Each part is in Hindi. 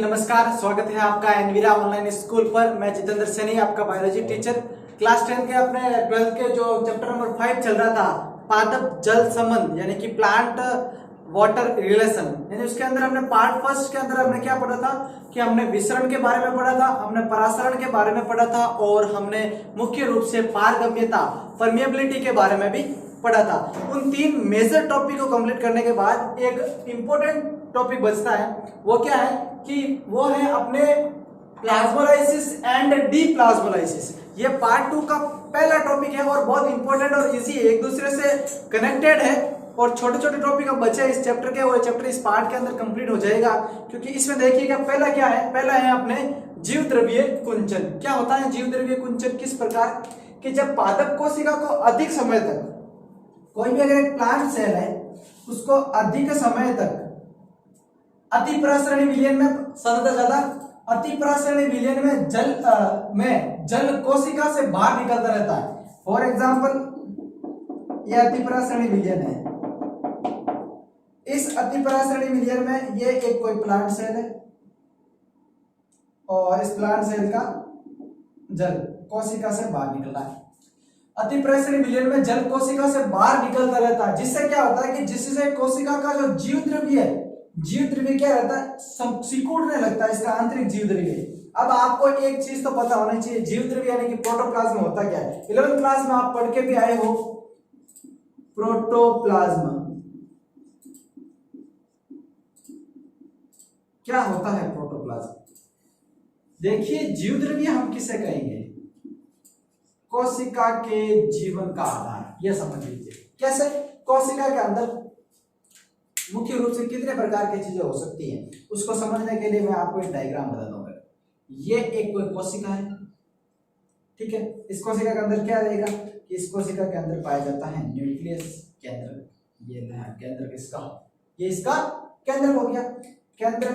नमस्कार, स्वागत है आपका एनवीरा ऑनलाइन स्कूल पर। मैं जितेंद्र सैनी, आपका बायोलॉजी टीचर। क्लास 10 के अपने 12th के जो चैप्टर नंबर 5 चल रहा था, पादप जल संबंध यानी कि प्लांट वाटर रिलेशन, यानी उसके अंदर हमने पार्ट फर्स्ट के अंदर हमने क्या पढ़ा था कि हमने विसरण के बारे में पढ़ा था, हमने परासरण के बारे में पढ़ा था और हमने मुख्य रूप से पारगम्यता परमिएबिलिटी के बारे में भी पढ़ा था। उन तीन मेजर टॉपिक को कंप्लीट करने के बाद एक इंपॉर्टेंट टॉपिक बचता है। वो क्या है कि वो है अपने प्लाज्मोलाइसिस एंड डीप्लाज्मोलाइसिस। ये पार्ट 2 का पहला टॉपिक है और बहुत इंपॉर्टेंट और इजी है, एक दूसरे से कनेक्टेड है और छोटे छोटे टॉपिक अब बचे इस चैप्टर के। वो चैप्टर इस पार्ट के अंदर कंप्लीट हो जाएगा, क्योंकि इसमें देखिएगा पहला क्या है, पहला है अपने जीव द्रव्य कुंचन। क्या होता है जीव द्रव्य कुंचन? किस प्रकार कि जब पादप कोशिका को अधिक समय तक, कोई भी अगर एक प्लांट सेल है उसको अधिक समय तक अतिपरासरणी विलयन में सांद्रता ज्यादा, अतिपरासरणी विलयन में जल कोशिका से बाहर निकलता रहता है। फॉर एग्जांपल ये अतिपरासरणी विलयन है। इस अतिपरासरणी विलयन में ये एक कोई प्लांट सेल है और इस प्लांट सेल का जल कोशिका से बाहर निकल रहा है। अतिपरासरणी विलयन में जल कोशिका से बाहर निकलता रहता है, जिससे क्या होता है कि जिससे कोशिका का जो जीव द्रव्य है, जीव द्रव्य क्या रहता है, सिकुड़ने लगता है, इसका आंतरिक जीव द्रव्य। अब आपको एक चीज तो पता होनी चाहिए, जीव द्रव्य यानी कि प्रोटोप्लाज्म होता क्या है। 11th क्लास में आप पढ़ के भी आए हो प्रोटोप्लाज्म। क्या होता है प्रोटोप्लाज्म? देखिए, जीव द्रव्य हम किसे कहेंगे? कोशिका के जीवन का आधार, यह समझ लीजिए। कैसे? कोशिका के अंदर मुख्य रूप से कितने प्रकार की चीजें हो सकती हैं, उसको समझने के लिए मैं आपको एक डायग्राम बता दूंगा। ये एक कोई कोशिका है, ठीक है। इस कोशिका के अंदर क्या रहेगा कि इस कोशिका के अंदर पाया जाता है न्यूक्लियस, केंद्र। ये केंद्र किसका? ये इसका केंद्र हो गया, केंद्र।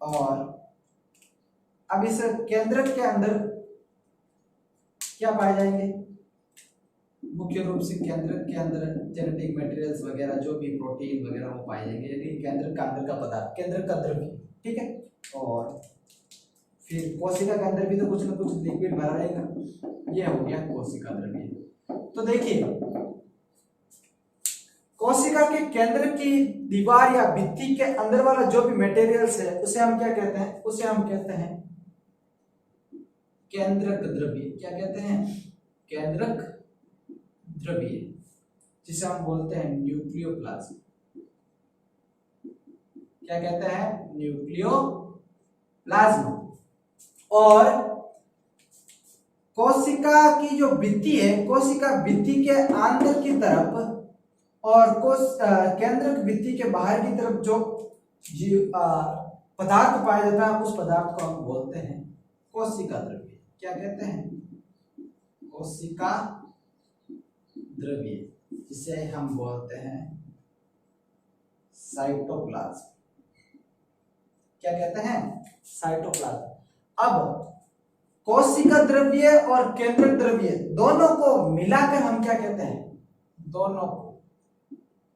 और अब इस केंद्र के अंदर क्या पाए जाएंगे? मुख्य रूप से केंद्र के अंदर जेनेटिक मटेरियल्स वगैरह, जो भी प्रोटीन वगैरह वो पाए जाएंगे, यानी केंद्र का अंदर का पदार्थ, केंद्र का द्रव्य, ठीक है। और फिर कोशिका के अंदर भी तो कुछ ना कुछ लिक्विड भरा रहेगा, ये हो गया कोशिका द्रव्य। तो देखिए, कोशिका के केंद्र की दीवार या भित्ति के अंदर वाला जो भी मटेरियल्स है उसे हम क्या कहते हैं? उसे हम कहते हैं केंद्रक द्रव्य। क्या कहते हैं? केंद्रक द्रव्य, जिसे हम बोलते हैं न्यूक्लियोप्लाज्म। क्या कहते हैं? न्यूक्लियोप्लाज्म। और कोशिका की जो भित्ति है, कोशिका भित्ति के अंदर की तरफ और केंद्रक भित्ति के बाहर की तरफ जो पदार्थ पाया जाता है, उस पदार्थ को हम बोलते हैं कोशिका द्रव्य। क्या कहते हैं? कोशिका द्रव्य, जिसे हम बोलते हैं साइटोप्लाज्म। क्या कहते हैं? साइटोप्लाज्म। अब कोशिका द्रव्य और केंद्रक द्रव्य दोनों को मिलाकर हम क्या कहते हैं? दोनों को,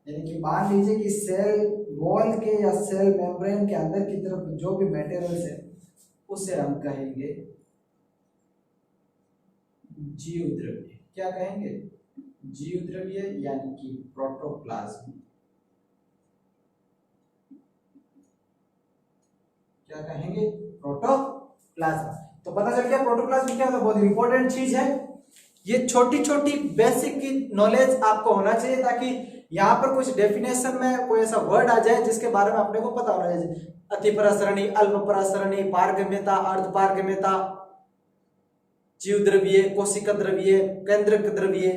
यानी कि मान लीजिए कि सेल वॉल के या सेल मेम्ब्रेन के अंदर की तरफ जो भी मटेरियल्स है उसे हम कहेंगे जीव द्रव्य। क्या कहेंगे? जीव द्रव्य, यानी कि प्रोटोप्लाज्म। क्या कहेंगे? प्रोटोप्लाज्म। तो पता चल गया प्रोटोप्लाज्म क्या होता है, बहुत इंपॉर्टेंट चीज है। ये छोटी छोटी बेसिक की नॉलेज आपको होना चाहिए, ताकि यहाँ पर कुछ डेफिनेशन में कोई ऐसा वर्ड आ जाए जिसके बारे में अपने को पता होना चाहिए। अतिपरासरणी, अल्पपरासरणी, पारगम्यता, अर्धपारगम्यता, जीव द्रव्य, कोशिका द्रव्य, केंद्रक द्रव्य,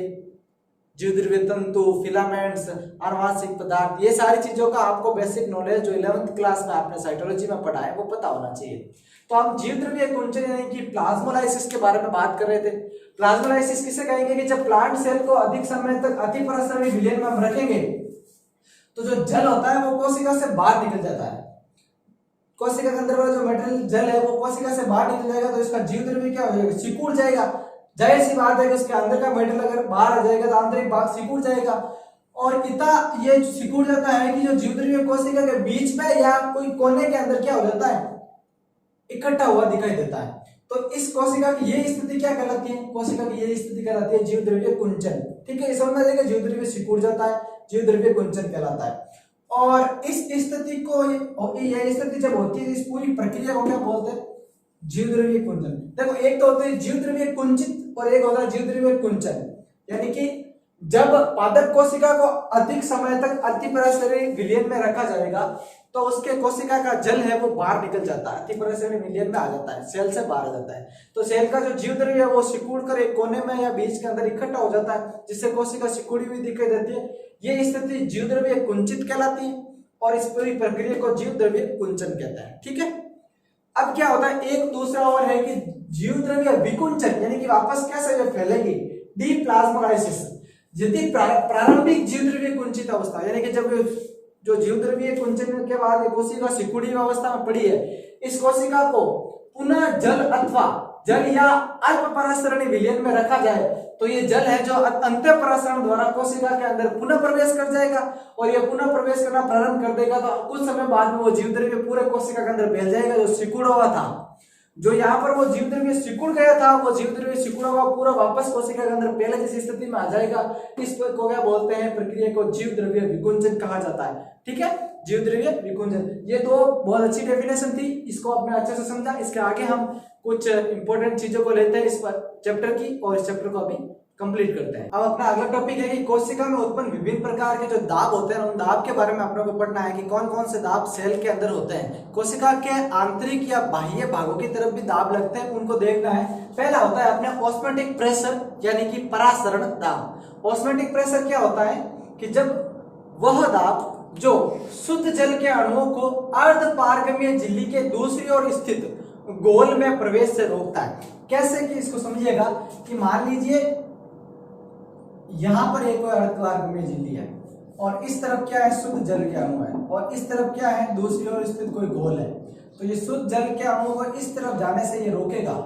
जीव द्रव्य तंतु, फिलामेंट्स, आनुवांशिक पदार्थ, ये सारी चीजों का आपको बेसिक नॉलेज जो 11th क्लास में आपने साइटोलॉजी में पढ़ा है वो पता होना चाहिए। तो हम जीव द्रव्य कुंचन यानी कि प्लाज्मोलाइसिस के बारे में बात कर रहे थे। प्लाज्मोलाइसिस किसे कहेंगे कि जब प्लांट सेल को अधिक समय तक अतिपरासरणी विलयन में हम रखेंगे तो जो जल होता है वो कोशिका से बाहर निकल जाता है। कोशिका के अंदर वाला जो मटेरियल जल है वो कोशिका से बाहर निकल जाएगा, तो इसका जीव द्रव्य क्या हो जाएगा? सिकुड़ जाएगा। जाहिर सी बात है कि उसके अंदर का मटेरियल अगर बाहर आ जाएगा तो आंतरिक भाग सिकुड़ जाएगा। और इतना ये सिकुड़ जाता है कि जो जीव द्रव्य कोशिका के बीच में या कोई कोने के अंदर क्या हो जाता है, इकट्ठा हुआ दिखाई देता है। तो इस कोशिका की ये स्थिति क्या कहलाती है? कोशिका की ये स्थिति कहलाती है जीव द्रव्य कुंचन। ठीक है, समझ में आएगा, जीव द्रव्य सिकुड़ जाता है, जीव द्रव्य कुंचन कहलाता है। और इस स्थिति को ये स्थिति जब होती है, इस पूरी प्रक्रिया को क्या बोलते हैं? जीव द्रव्य कुंचन। देखो, एक तो होते हैं जीव द्रव्य कुंचित और एक होता है जीव द्रव्य कुंचन। यानी कि जब पादप कोशिका को अधिक समय तक अतिपराशरी विलयन में रखा जाएगा तो उसके कोशिका का जल है वो बाहर निकल जाता है, अतिपराशरी विलयन में आ जाता है, सेल से बाहर आ जाता है। तो सेल का जो जीव द्रव्य है वो सिकुड़ कर एक कोने में या बीज के अंदर इकट्ठा हो जाता है, जिससे कोशिका सिकुड़ी हुई दिखाई देती है। ये स्थिति जीव द्रव्य कुंचित कहलाती है और इस पूरी प्रक्रिया को जीव द्रव्य कुंचन कहते हैं। ठीक है, अब क्या होता है, एक दूसरा और है कि जीव द्रव्य विकुंचन, यानी कि वापस कैसे फैलेगी? डीप्लाज्मोलाइसिस। यदि प्रारंभिक जीव द्रव्य कुंचित अवस्था, यानी कि जब जो जीव द्रव्य कुंचन के बाद कोशिका सिकुड़ी अवस्था में पड़ी है, इस कोशिका को पुनः जल अथवा जल या अल्प परासरणी विलयन में रखा जाए तो ये जल है जो अंत्य परासरण द्वारा कोशिका के अंदर पुनः प्रवेश कर जाएगा और ये पुनः प्रवेश करना प्रारंभ कर देगा। तो कुछ समय बाद में वो जीव द्रव्य पूरे कोशिका के अंदर फैल जाएगा जो सिकुड़ा हुआ था। जो यहाँ पर वो जीव द्रव्य सिकुड़ गया था, वो जीव द्रव्य सिकुड़ा हुआ पूरा वापस कोशिका के अंदर पहले जैसी स्थिति में आ जाएगा। इस को क्या बोलते हैं? प्रक्रिया को जीव द्रव्य विकुंचन कहा जाता है। ठीक है, जीव द्रव्य विकुंचन। ये तो बहुत अच्छी डेफिनेशन थी, इसको आपने अच्छे से समझा। इसके आगे हम कुछ इंपॉर्टेंट चीजों को लेते हैं इस चैप्टर की और इस चैप्टर को अभी कंप्लीट करते हैं। अब अपना अगला टॉपिक है कि कोशिका में उत्पन्न विभिन्न प्रकार के जो दाब होते हैं, उन दाब के बारे में आप लोगों को पढ़ना है कि कौन कौन से दाब सेल के अंदर होते हैं। कोशिका के आंतरिक या बाह्य भागों की तरफ भी दाब लगते हैं, उनको देखना है। पहला होता है अपने ऑस्मोटिक प्रेशर, यानी कि परासरण दाब। ऑस्मोटिक प्रेशर क्या होता है कि जब वह दाब जो शुद्ध जल के अणुओं को अर्ध पारगम्य झिल्ली के दूसरी ओर स्थित गोल में प्रवेश से रोकता है। कैसे कि इसको समझिएगा कि मान लीजिए यहां पर एक अर्धपारगम्य झिल्ली है और इस तरफ क्या है? शुद्ध जल के अणु है और इस तरफ क्या है? दूसरी ओर स्थित कोई गोल है। तो ये शुद्ध जल के अणु को इस तरफ जाने से ये रोकेगा।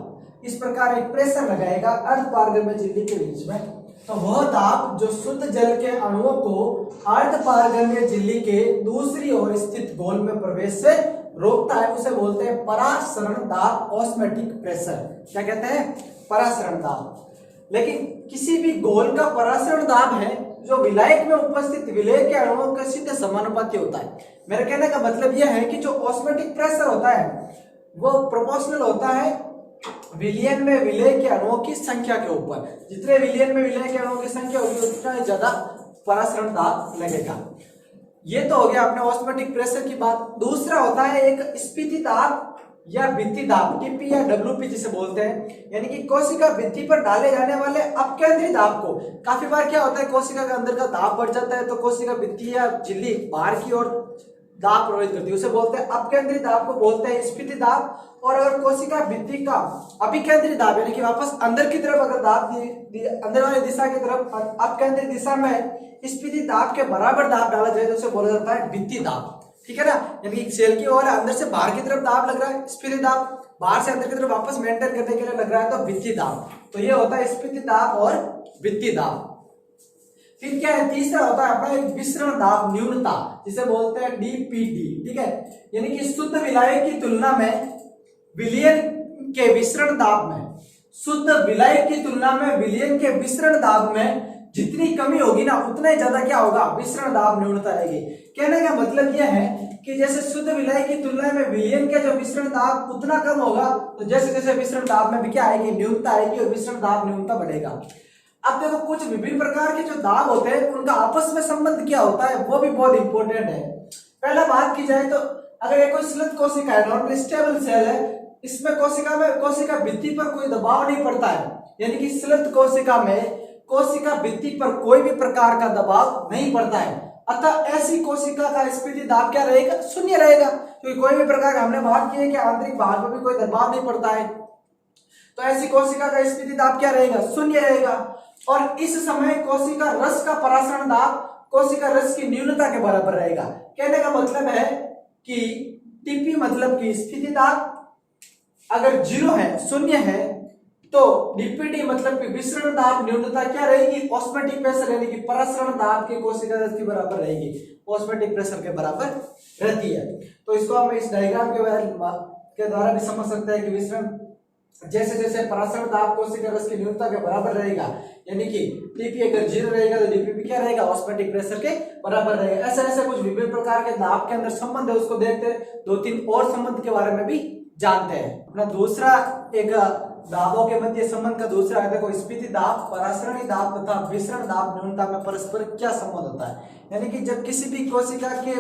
इस प्रकार एक प्रेशर लगाएगा अर्धपारगम्य झिल्ली के बीच में। तो वह दाब जो शुद्ध जल के अणुओं को अर्धपारगम्य झिल्ली के दूसरी ओर स्थित गोल में प्रवेश से रोकता है, उसे बोलते हैं परासरण दाब, ऑस्मोटिक प्रेशर। क्या कहते हैं? परासरण दाब। लेकिन किसी भी गोल का परासरण दाब है जो विलायक में उपस्थित विलेय के अणुओं के सीधे समानुपाती होता है। मेरे कहने का मतलब यह है कि जो ऑस्मोटिक प्रेशर होता है वो प्रोपोर्शनल होता है विलयन में विलेय के अणुओं की संख्या के ऊपर। जितने विलयन में विलेय के अणुओं की संख्या होगी उतना ज्यादा परासरण दाब लगेगा। ये तो हो गया अपने ऑस्मोटिक प्रेशर की बात। दूसरा होता है एक स्फीति दाब या भित्ति दाब, टीपी या डब्ल्यूपी जिसे बोलते हैं, यानी कि कोशिका भित्ति पर डाले जाने वाले अपकेंद्री दाब को। काफी बार क्या होता है, कोशिका के अंदर का दाब बढ़ जाता है तो कोशिका भित्ति या झिल्ली बाहर की ओर दाब प्रभावित करती है, उसे बोलते हैं अपकेंद्री दाब को बोलते हैं स्फीति दाब। और अगर कोशिका भित्ति का अभिकेंद्री दाब यानी कि वापस अंदर की तरफ अगर दाब अंदर वाली दिशा की तरफ अपकेंद्री दिशा में स्फीति दाब के बराबर दाब डाला जाए तो उसे बोला जाता है भित्ति दाब। ठीक है ना, यानी कि सेल की ओर अंदर से बाहर की तरफ दाब लग रहा है स्फीति दाब, बाहर से अंदर की तरफ वापस मेंटेन करने के लिए लग रहा है तो भित्ति दाब। तो ये होता है स्फीति दाब और भित्ति दाब। फिर क्या है? तीसरा होता है अपना एक विसरण दाब न्यूनता, जिसे बोलते हैं डीपीडी। ठीक है, यानी कि शुद्ध विलायक की तुलना में विलयन के विसरण दाब में, शुद्ध विलायक की तुलना में विलयन के विसरण दाब में जितनी कमी होगी ना उतना ही ज्यादा क्या होगा? विसरण दाब न्यूनता रहेगी। कहने का मतलब यह है कि जैसे शुद्ध विलायक की तुलना में विलयन का जो विसरण दाब उतना कम होगा तो जैसे जैसे विसरण दाब में भी क्या आएगी? न्यूनता आएगी और विसरण दाब न्यूनता बढ़ेगा। अब देखो कुछ विभिन्न प्रकार के जो दाब होते हैं उनका आपस में संबंध क्या होता है वो भी बहुत इंपॉर्टेंट है। पहला बात की जाए तो अगर एक कोई स्लथ कोशिका है, नॉर्मल स्टेबल सेल है, इसमें कोशिका भित्ति पर कोई दबाव नहीं पड़ता है, यानी कि स्लथ कोशिका में कोशिका भित्ति पर कोई भी प्रकार का दबाव नहीं पड़ता है। अतः ऐसी कोशिका का स्फीति दाब क्या रहेगा? शून्य रहेगा, क्योंकि कोई भी प्रकार का हमने बात की है कि आंतरिक भाग पर भी कोई दबाव नहीं पड़ता है। तो ऐसी कोशिका का स्फीति दाब क्या रहेगा? शून्य रहेगा। और इस समय कोशिका रस का परासरण दाब कोशिका रस की न्यूनता के बराबर रहेगा। कहने का मतलब है कि टीपी मतलब कि स्फीति दाब अगर 0 है, शून्य है, तो डीपीडी मतलब कि विसरण दाब न्यूनता क्या रहेगी? ऑस्मोटिक प्रेशर यानी कि परासरण दाब की कोशिका रस के बराबर रहेगी, ऑस्मोटिक प्रेशर के बराबर रहती है। तो इसको हम इस डायग्राम के के द्वारा भी समझ सकते हैं कि विसरण जैसे जैसे परासरण दाब कोशिका रस की न्यूनता के बराबर रहेगा, यानी कि टीपी अगर 0 रहेगा तो डीपीपी क्या रहेगा, ऑस्मोटिक प्रेशर के बराबर रहेगा। ऐसे ऐसे कुछ विभिन्न प्रकार के दाब के अंदर संबंध है, उसको देखते हैं। 2-3 और संबंध के बारे में भी जानते हैं। अपना दूसरा एक दाबों के मध्य संबंध का दूसरा है, देखो स्फीति दाब, परासरणी दाब तथा विसरण दाब न्यूनता में परस्पर क्या संबंध होता है। यानी कि जब किसी भी कोशिका के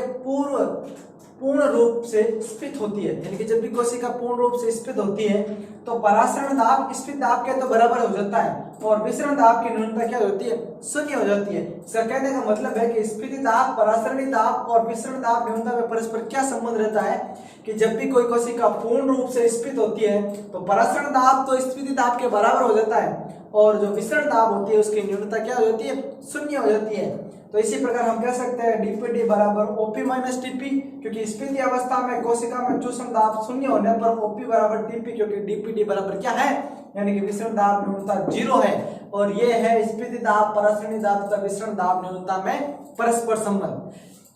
पूर्ण रूप से स्फीत होती है, यानी कि जब भी कोशिका पूर्ण रूप से स्फीत होती है तो परासरण दाब स्फीत दाब के तो बराबर हो जाता है और विसरण दाब की न्यूनता क्या होती है, 0 हो जाती है। इसका कहने का मतलब है कि स्फीति दाब, परासरणी दाब और विसरण दाब न्यूनता में परस्पर क्या संबंध रहता है कि जब भी कोई कोशिका पूर्ण रूप से स्फीत होती है तो परासरण दाब तो स्फीति दाब के बराबर हो जाता है और जो विसरण दाब होती है उसकी न्यूनता क्या हो जाती है, 0 हो जाती है। तो इसी प्रकार हम कह सकते हैं डीपीटी बराबर ओपी माइनस टीपी, क्योंकि स्फीति अवस्था में कोशिका में चूषण दाब 0 होने पर ओपी बराबर टीपी, क्योंकि डीपीटी बराबर क्या है, यानी कि विसरण दाब न्यूनता 0 है। और ये है स्फीति दाब, परासरणी दाब तथा विसरण दाब न्यूनता में परस्पर संबंध।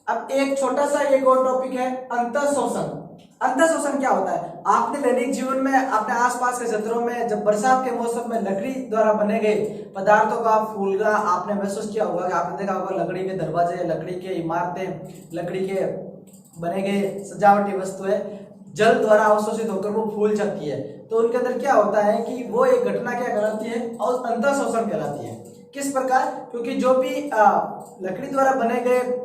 अब एक छोटा सा एक और टॉपिक है अंतःशोषण। अंतःशोषण क्या होता है, आपने दैनिक जीवन में अपने आसपास के क्षेत्रों में जब बरसात के मौसम में लकड़ी द्वारा बने गए पदार्थों का फूलगा आपने महसूस किया होगा कि आपने देखा होगा लकड़ी के दरवाजे, लकड़ी के इमारतें, लकड़ी के बने गए सजावटी वस्तुएं जल द्वारा अवशोषित होकर वो फूल जाती है। तो उनके अंदर क्या होता है कि वो एक घटना क्या कहलाती है, और अंतःशोषण कहलाती है। किस प्रकार, क्योंकि जो भी लकड़ी द्वारा बने गए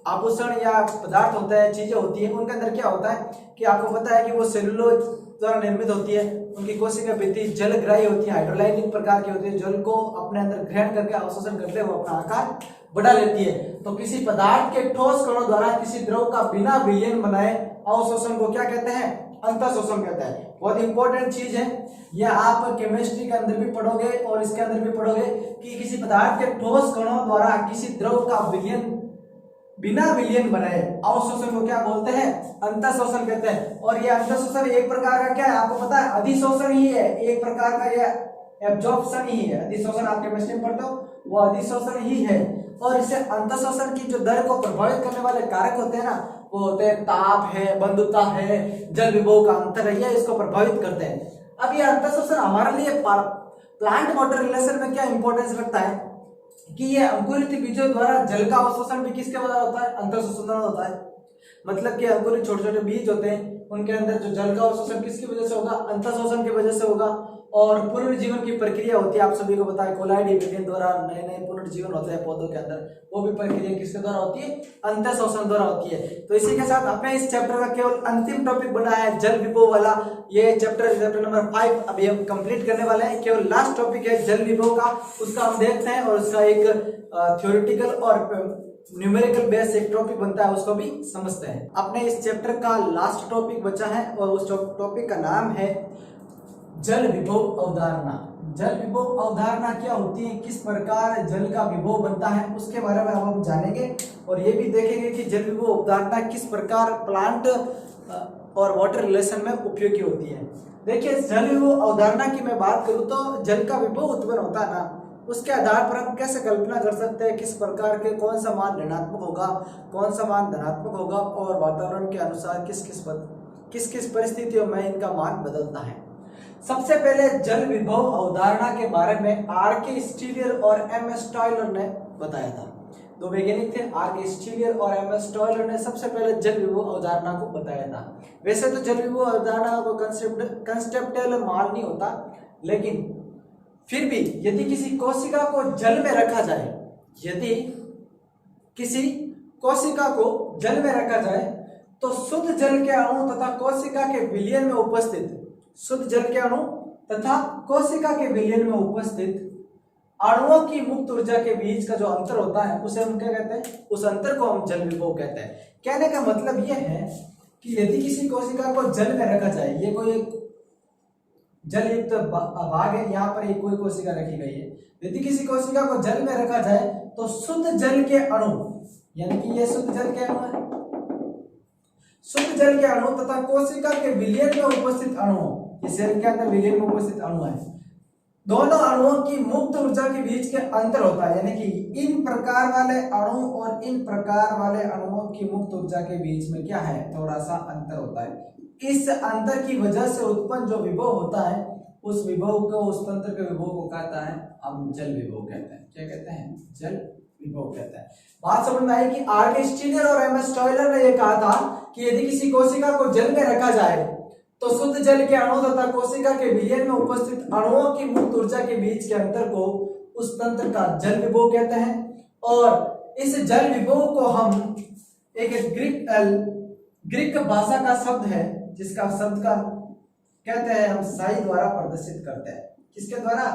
आभूषण या पदार्थ होता है, चीजें होती है, उनके अंदर क्या होता है कि आपको पता है कि वो सेलुलोज द्वारा निर्मित होती है। उनकी कोशिका भित्ति जलग्राही होती है, हाइड्रोलाइटिक प्रकार की होती है, जल को अपने अंदर ग्रहण करके अवशोषण करते हुए अपना आकार बढ़ा लेती है। तो किसी पदार्थ के ठोस कणों द्वारा किसी द्रव का बिना विलयन बनाए अवशोषण को क्या कहते हैं, अंतःशोषण कहते हैं। बहुत इंपॉर्टेंट चीज है, यह आप केमिस्ट्री के अंदर भी पढ़ोगे और इसके अंदर भी पढ़ोगे कि किसी पदार्थ के ठोस कणों द्वारा किसी द्रव का विलयन बिना विलयन बनाए अवशोषण को क्या बोलते हैं, अंतःशोषण कहते हैं। और ये अंतःशोषण एक प्रकार का क्या है, आपको पता है अधिशोषण ही है, एक प्रकार का ये एब्जॉर्प्शन ही है। अधिशोषण आप केमिस्ट्री में पढ़ते हो, वो अधिशोषण ही है। और इसे अंतःशोषण की जो दर को प्रभावित करने वाले कारक होते हैं ना, वो होते हैं ताप है, बंधुता है, जल विभव का अंतर है, ये इसको प्रभावित करते हैं। अब ये अंतःशोषण हमारे लिए प्लांट वाटर रिलेशन में क्या इंपॉर्टेंस रखता है कि ये अंकुरित बीजों द्वारा जल का अवशोषण भी किसके द्वारा होता है, अंतःशोषण द्वारा होता है। मतलब कि अंकुरित छोटे छोटे बीज होते हैं, उनके अंदर जो जल का अवशोषण किसकी वजह से होगा, अंतःशोषण की वजह से होगा। और पुनर्जीवन की प्रक्रिया होती है, आप सभी को पता है कोलाइडी द्वारा नए नए पुनर्जीवन होते हैं पौधों के अंदर, वो भी प्रक्रिया किसके द्वारा होती है, अंतःशोषण द्वारा होती है। तो इसी के साथ अपने इस चैप्टर का केवल अंतिम टॉपिक बना है जल विभव वाला, ये चैप्टर नंबर 5 अभी हम कंप्लीट करने वाले हैं। केवल लास्ट टॉपिक है जल विभव का, उसका हम देखते हैं और उसका एक थ्योरेटिकल और न्यूमेरिकल बेस एक टॉपिक बनता है, उसको भी समझते हैं। अपने इस चैप्टर का लास्ट टॉपिक बचा है और उस टॉपिक का नाम है जल विभव अवधारणा। जल विभव अवधारणा क्या होती है, किस प्रकार जल का विभव बनता है, उसके बारे में हम जानेंगे और ये भी देखेंगे कि जल विभव अवधारणा किस प्रकार प्लांट और वाटर रिलेशन में उपयोगी होती है। देखिए, जल विभव अवधारणा की मैं बात करूं तो जल का विभव उत्पन्न होता है ना, उसके आधार पर हम कैसे कल्पना कर सकते हैं किस प्रकार के कौन सा मान ऋणात्मक होगा, कौन सा मान धनात्मक होगा और वातावरण के अनुसार किस किस परिस्थितियों में इनका मान बदलता है। सबसे पहले जल विभव अवधारणा के बारे में आर.के. स्टीलियर और एम.एस. टॉयलर ने बताया था। दो वैज्ञानिक थे, आर.के. स्टीलियर और एम.एस. टॉयलर ने सबसे पहले जल विभव अवधारणा को बताया था। वैसे तो जल विभव अवधारणा को कंसेप्चुअल मान नहीं होता, लेकिन फिर भी यदि किसी कोशिका को जल में रखा जाए, यदि किसी कोशिका को जल में रखा जाए तो शुद्ध जल के अणु तथा कोशिका के विलयन में उपस्थित शुद्ध जल के अणु तथा कोशिका के विलयन में उपस्थित अणुओं की मुक्त ऊर्जा के बीच का जो अंतर होता है उसे हम क्या कहते हैं, उस अंतर को हम जल विभव कहते हैं। कहने का मतलब यह है कि यदि किसी कोशिका को जल में रखा जाए, ये कोई जल युक्त भाग है, यहाँ पर एक कोई कोशिका रखी गई है, यदि किसी कोशिका को जल में रखा जाए तो शुद्ध जल के अणु, यानी कि ये शुद्ध जल के अणु है, शुद्ध जल के अणु तथा कोशिका के विलयन में उपस्थित अणु, ये सेल के अंदर विलयन में उपस्थित अणु है, दोनों अणुओं की मुक्त ऊर्जा के बीच के अंतर होता है, यानी कि इन प्रकार वाले अणु और इन प्रकार वाले अणुओं की मुक्त ऊर्जा के बीच में क्या है, थोड़ा सा अंतर होता है। इस अंतर की वजह से उत्पन्न जो विभव होता है, उस विभव को, उस तंत्र के विभव को कहता है हम जल विभव कहते हैं। क्या कहते हैं? जल विभव कहते हैं। बात समझ में आई कि आर स्टीनर और एम एस टॉयलर ने यह कहा था कि यदि किसी कोशिका को जल में रखा जाए तो शुद्ध जल के अणु तथा कोशिका के विलयन में उपस्थित अणुओं की मुक्त ऊर्जा के बीच के अंतर को उस तंत्र का जल विभव कहते हैं। और इस जल विभव को हम एक ग्रीक भाषा का शब्द है, जिसका शब्द का कहते हैं हम साई द्वारा प्रदर्शित करते हैं। किसके द्वारा?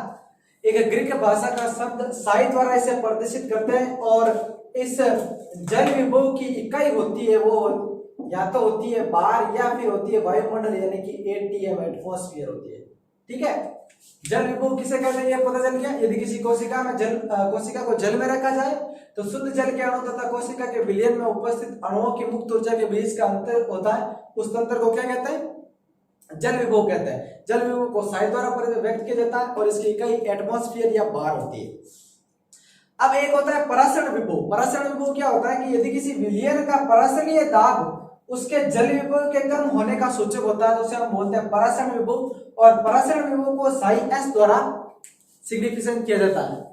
एक ग्रीक भाषा का शब्द साई द्वारा इसे प्रदर्शित करते हैं। और इस जल विभव की इकाई होती है, वो या तो होती है बार या फिर होती है वायुमंडल, यानी कि एटीएम, एटमॉस्फेयर होती है। ठीक है, जल विभव किसे कहते हैं ये पता चल गया। यदि किसी कोशिका में कोशिका को जल में रखा जाए तो शुद्ध जल के अणु तथा कोशिका के विलयन में उपस्थित अणुओं की मुक्त ऊर्जा के बीच का अंतर होता है, उस तंत्र को क्या कहते हैं? जल विभव कहते हैं। जल विभव को साई द्वारा व्यक्त किया जाता है और इसकी इकाई एटमॉस्फेयर या बार होती है। अब एक होता है परासरण विभव। परासरण विभव क्या होता है कि यदि किसी विलयन का परासरणीय दाब उसके जल विभव के कम होने का सूचक होता है तो उसे हम बोलते हैं परासरण विभव। और परासरण विभव को साई एस द्वारा सिग्निफिकेंट किया जाता है।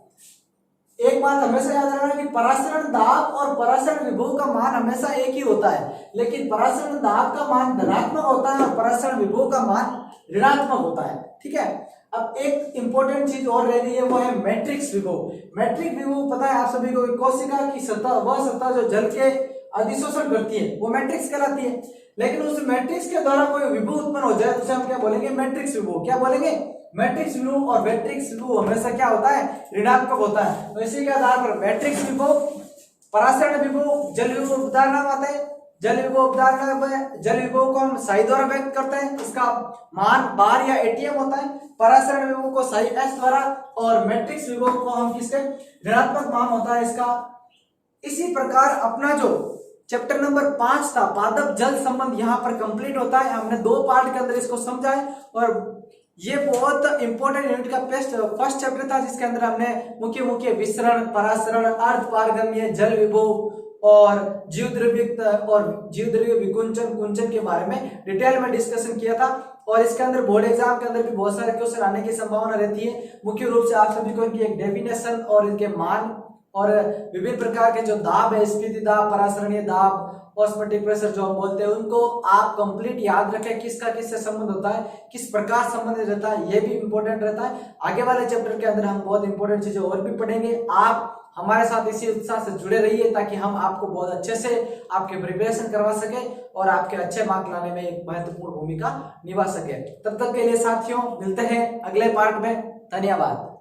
एक बात हमेशा याद रखना कि परासरण दाब और परासरण विभव का मान हमेशा एक ही होता है, लेकिन परासरण दाब का मान धनात्मक होता है और परासरण विभव का मान ऋणात्मक होता है। ठीक है, अब एक इंपॉर्टेंट चीज और रह गई है, वो है मैट्रिक्स विभव। मैट्रिक विभव पता है आप सभी को, कोशिका की सतह, वह सतह जो जल के अधिशोषण करती है वो मैट्रिक्स कहलाती है। लेकिन उस मैट्रिक्स के द्वारा कोई विभव उत्पन्न हो जाए तो उसे हम क्या बोलेंगे? मैट्रिक्स विभव। क्या बोलेंगे? मैट्रिक्स विभव। और मैट्रिक्स विभव हमेशा क्या होता है? ऋणात्मक होता है। तो इसी के आधार पर मैट्रिक्स विभव, परासरण विभव, जल विभव उदाहरण आते हैं। जल विभव उदाहरण, जल विभव को हम साई द्वारा व्यक्त करते हैं, इसका मान बार या एटीएम होता है। परासरण विभव को साई एस द्वारा, और मैट्रिक्स विभव को हम किसके? ऋणात्मक मान होता है इसका। इसी प्रकार अपना जो चैप्टर नंबर 5 था पादप जल संबंध यहाँ पर कंप्लीट होता है। हमने 2 पार्ट के अंदर इसको समझा है और ये बहुत इंपॉर्टेंट यूनिट का फर्स्ट चैप्टर था, जिसके अंदर हमने मुख्य विसरण, परासरण, अर्ध पारगम्य, जल विभव और जीवद्रव्य विकुंचन, कुंचन के बारे में डिटेल में डिस्कशन किया था। और इसके अंदर बोर्ड एग्जाम के अंदर भी बहुत सारे क्वेश्चन आने की संभावना रहती है। मुख्य रूप से आप सभी को इनकी एक डेफिनेशन और इनके मान और विभिन्न प्रकार के जो दाब है, स्फीति दाब, परासरणीय दाब, ऑस्मोटिक प्रेशर जो हम बोलते हैं, उनको आप कंप्लीट याद रखें, किसका किससे संबंध होता है, किस प्रकार संबंध रहता है, ये भी इंपॉर्टेंट रहता है। आगे वाले चैप्टर के अंदर हम बहुत इंपॉर्टेंट चीजें और भी पढ़ेंगे। आप हमारे साथ इसी उत्साह से जुड़े रहिए ताकि हम आपको बहुत अच्छे से आपके प्रिपरेशन करवा सके और आपके अच्छे मार्क लाने में एक महत्वपूर्ण भूमिका निभा सके। तब तक के लिए साथियों मिलते हैं अगले पार्ट में। धन्यवाद।